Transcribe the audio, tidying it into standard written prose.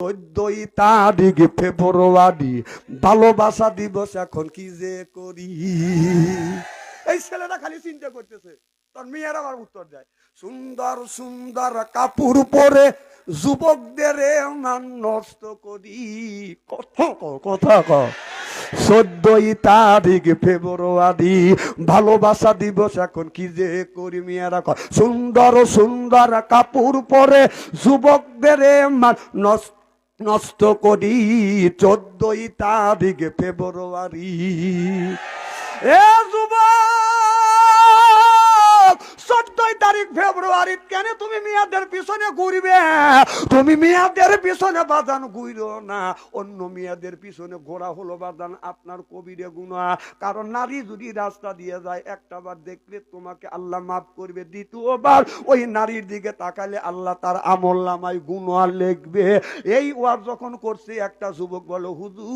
14 তারিখ ফেব্রুয়ারি ভালোবাসা দিবস, এখন কি যে করি। এই ছেলেটা খালি চিন্তা করতেছে, তার মেয়েরা আবার উত্তর দেয়, সুন্দর সুন্দর কাপড় পরে যুবকদের মান নষ্ট করি। কথা কথা 14 তারিখ ফেব্রুয়ারি ভালোবাসা দিবস, এখন কি যে করি। মেয়েরা সুন্দর সুন্দর কাপড় পরে যুবকদের মান নষ্ট করি। 14 তারিখ ফেব্রুয়ারি। এ যুবক, 14 তারিখ ফেব্রুয়ারি কেন তুমি মেয়েদের পিছনে ঘুরবে? তুমি মেয়েদের পিছনে বাজান ঘুরো না, অন্য মেয়েদের পিছনে ঘোরা হলো বাজান আপনার কবিরে গুনাহ। কারণ নারী যদি রাস্তা দিয়ে যায়, একটা বার দেখলে তোমাকে আল্লাহ মাফ করবে, দ্বিতীয়বার ওই নারীর দিকে তাকালে আল্লাহ তার আমল নামায় গুনাহ লিখবে। এই ওয়াজ যখন করছে, একটা যুবক বলো, হুজুর